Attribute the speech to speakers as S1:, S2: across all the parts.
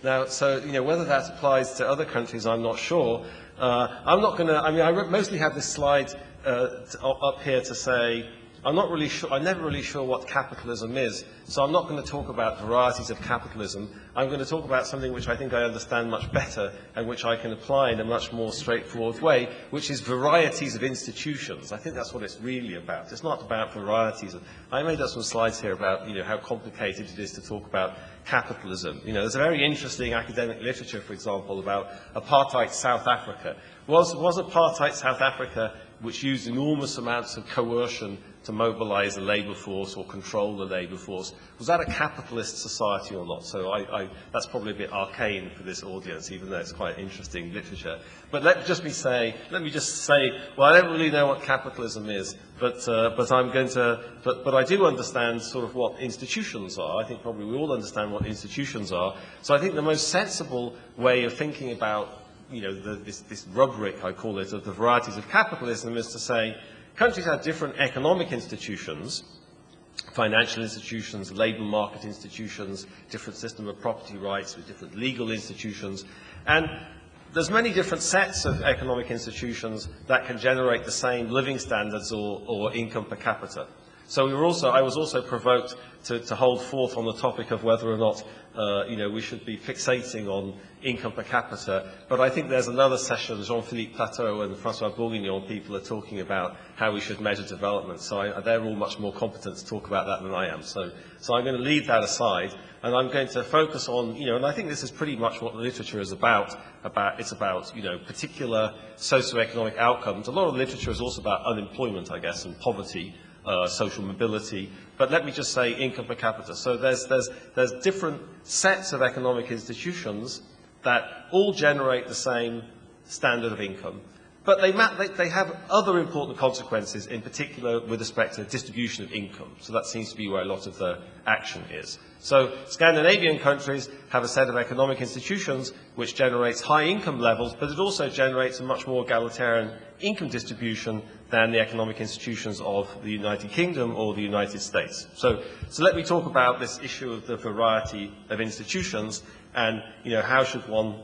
S1: Now, so, whether that applies to other countries, I'm not sure. I'm not going to, I mostly have this slide up here to say, I'm never really sure what capitalism is, so I'm not going to talk about varieties of capitalism. I'm going to talk about something which I think I understand much better and which I can apply in a much more straightforward way, which is varieties of institutions. I think that's what it's really about. It's not about varieties of... I made up some slides here about, how complicated it is to talk about capitalism. There's a very interesting academic literature, for example, about apartheid South Africa. Was apartheid South Africa, which used enormous amounts of coercion to mobilize the labor force or control the labor force, was that a capitalist society or not? So that's probably a bit arcane for this audience, even though it's quite interesting literature. But let me just say, well, I don't really know what capitalism is, but I do understand sort of what institutions are. I think probably we all understand what institutions are. So I think the most sensible way of thinking about this rubric, I call it, of the varieties of capitalism is to say countries have different economic institutions, financial institutions, labor market institutions, different system of property rights with different legal institutions, and there's many different sets of economic institutions that can generate the same living standards or income per capita. So I was also provoked to hold forth on the topic of whether or not we should be fixating on income per capita. But I think there's another session, Jean-Philippe Plateau and François Bourguignon, people are talking about how we should measure development. So they're all much more competent to talk about that than I am. So I'm going to leave that aside, and I'm going to focus on, and I think this is pretty much what the literature is about. It's about, particular socioeconomic outcomes. A lot of literature is also about unemployment, I guess, and poverty. Social mobility, but let me just say income per capita. So there's different sets of economic institutions that all generate the same standard of income, but they have other important consequences, in particular with respect to distribution of income. So that seems to be where a lot of the action is. So Scandinavian countries have a set of economic institutions which generates high income levels, but it also generates a much more egalitarian income distribution than the economic institutions of the United Kingdom or the United States. So let me talk about this issue of the variety of institutions and, how should one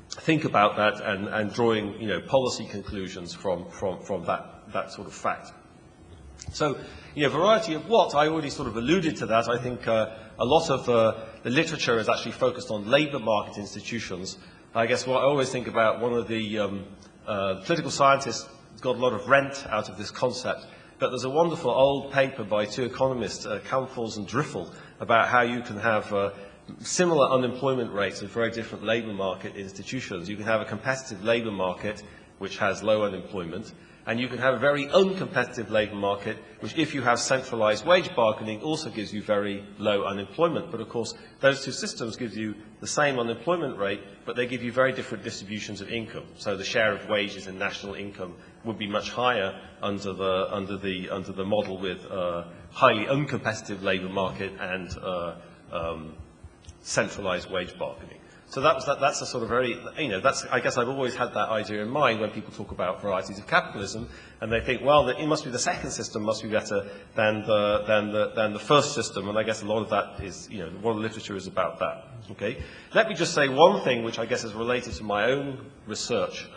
S1: think about that and drawing, policy conclusions from that sort of fact. So, variety of what? I already sort of alluded to that. I think a lot of the literature is actually focused on labor market institutions. I guess what I always think about, one of the political scientists got a lot of rent out of this concept, but there's a wonderful old paper by two economists, Kampfels and Driffel, about how you can have similar unemployment rates of very different labor market institutions. You can have a competitive labor market which has low unemployment, and you can have a very uncompetitive labor market which, if you have centralized wage bargaining, also gives you very low unemployment. But of course, those two systems give you the same unemployment rate, but they give you very different distributions of income. So the share of wages in national income would be much higher under the model with highly uncompetitive labor market and centralized wage bargaining. So that's a sort of very, I guess I've always had that idea in mind when people talk about varieties of capitalism, and they think, well, it must be the second system must be better than the first system, and I guess a lot of that is, a lot of literature is about that. Okay, let me just say one thing which I guess is related to my own research,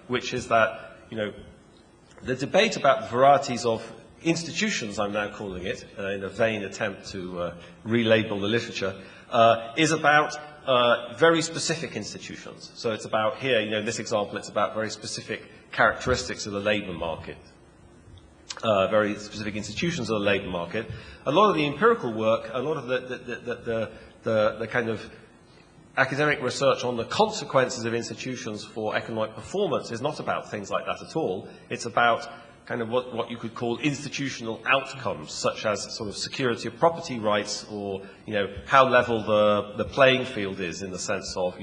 S1: which is that, the debate about the varieties of institutions, I'm now calling it, in a vain attempt to relabel the literature, is about very specific institutions. So it's about here, in this example, it's about very specific characteristics of the labor market, very specific institutions of the labor market. A lot of the empirical work, a lot of the kind of academic research on the consequences of institutions for economic performance is not about things like that at all. It's about kind of what you could call institutional outcomes, such as sort of security of property rights, or, how level the playing field is, in the sense of,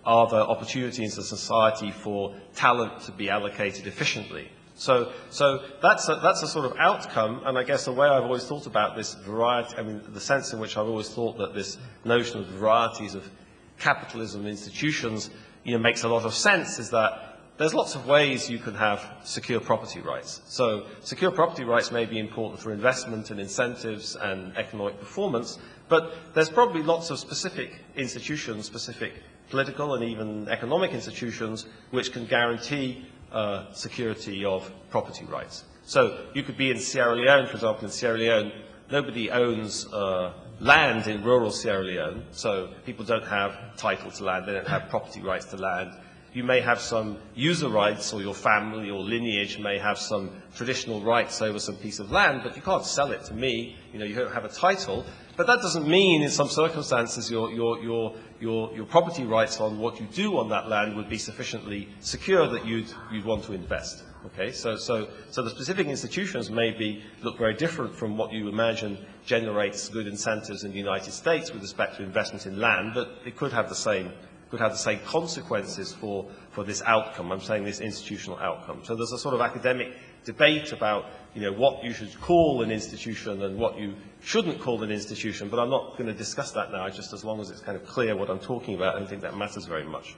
S1: are there opportunities in society for talent to be allocated efficiently? So that's a sort of outcome, and I guess the way I've always thought about this variety, the sense in which I've always thought that this notion of varieties of capitalism institutions, makes a lot of sense, is that there's lots of ways you can have secure property rights. So secure property rights may be important for investment and incentives and economic performance, But there's probably lots of specific institutions, specific political and even economic institutions, which can guarantee security of property rights. So you could be in Sierra Leone, for example. In Sierra Leone, nobody owns land in rural Sierra Leone, so people don't have title to land, they don't have property rights to land. You may have some user rights, or your family or lineage may have some traditional rights over some piece of land, but you can't sell it to me. You don't have a title. But that doesn't mean, in some circumstances, your property rights on what you do on that land would be sufficiently secure that you'd want to invest. Okay, so the specific institutions may look very different from what you imagine generates good incentives in the United States with respect to investment in land, but it could have the same consequences for this outcome. I'm saying this institutional outcome. So there's a sort of academic debate about what you should call an institution and what you shouldn't call an institution, but I'm not going to discuss that now, just as long as it's kind of clear what I'm talking about. I don't think that matters very much.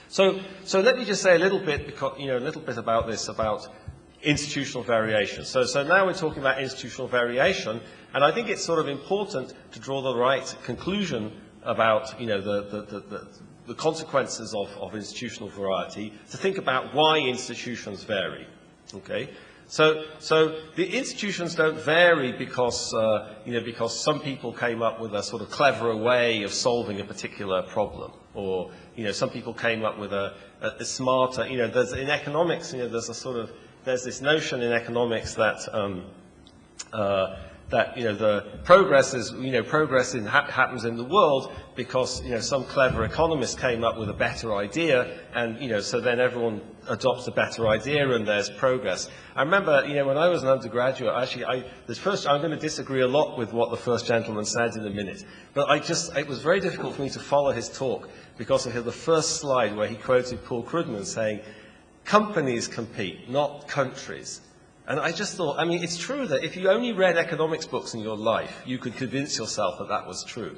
S1: So let me just say a little bit, about this, about institutional variation. So now we're talking about institutional variation, and I think it's sort of important to draw the right conclusion about the consequences of institutional variety, to think about why institutions vary. Okay, so the institutions don't vary because some people came up with a sort of cleverer way of solving a particular problem, or some people came up with a smarter. There's in economics, there's this notion in economics that the progress happens in the world because some clever economist came up with a better idea, and so then everyone adopts a better idea and there's progress. I remember when I was an undergraduate, actually I'm going to disagree a lot with what the first gentleman said in a minute, but it was very difficult for me to follow his talk because of the first slide where he quoted Paul Krugman saying, "Companies compete, not countries." And I just thought, it's true that if you only read economics books in your life, you could convince yourself that that was true.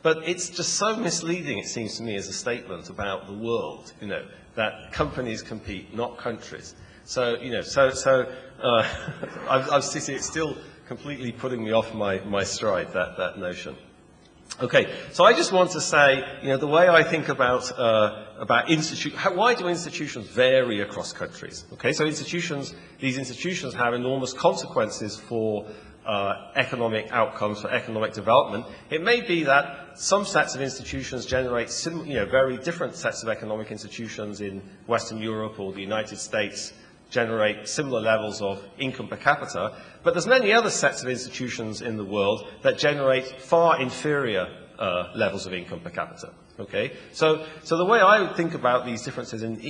S1: But it's just so misleading, it seems to me, as a statement about the world, that companies compete, not countries. So, it's still completely putting me off my stride, that notion. Okay, so I just want to say, the way I think about institutions, why do institutions vary across countries? Okay, so these institutions have enormous consequences for economic outcomes, for economic development. It may be that some sets of institutions generate very different sets of economic institutions in Western Europe or the United States generate similar levels of income per capita, but there's many other sets of institutions in the world that generate far inferior levels of income per capita. Okay, so the way I would think about these differences in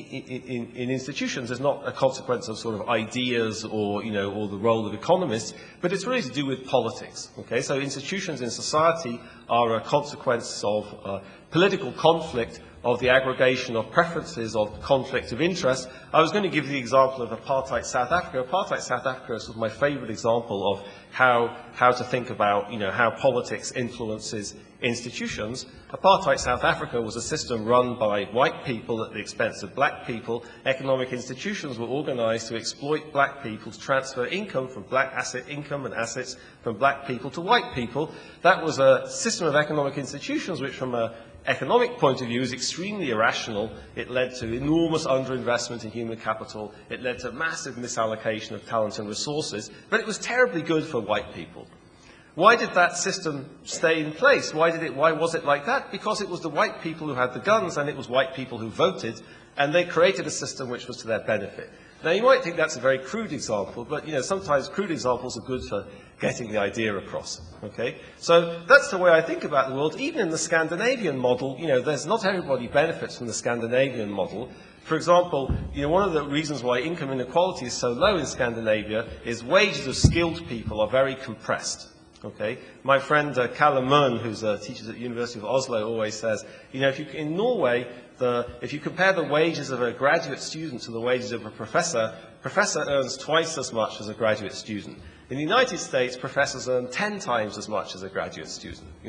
S1: institutions is not a consequence of sort of ideas or the role of economists, but it's really to do with politics. Okay, so institutions in society are a consequence of political conflict, of the aggregation of preferences, of conflict of interest. I was going to give the example of apartheid South Africa. Apartheid South Africa is sort of my favorite example of how to think about how politics influences institutions. Apartheid South Africa was a system run by white people at the expense of black people. Economic institutions were organized to exploit black people to transfer income and assets from black people to white people. That was a system of economic institutions which, from an economic point of view, is extremely irrational. It led to enormous underinvestment in human capital. It led to massive misallocation of talent and resources, but it was terribly good for white people. Why did that system stay in place? Why was it like that? Because it was the white people who had the guns, and it was white people who voted, and they created a system which was to their benefit. Now, you might think that's a very crude example, but sometimes crude examples are good for getting the idea across. Okay, so that's the way I think about the world. Even in the Scandinavian model, there's not everybody benefits from the Scandinavian model. For example, one of the reasons why income inequality is so low in Scandinavia is wages of skilled people are very compressed. Okay, my friend Kalle Møn, who's teaches at the University of Oslo, always says, in Norway, if you compare the wages of a graduate student to the wages of a professor earns twice as much as a graduate student. In the United States, professors earn 10 times as much as a graduate student.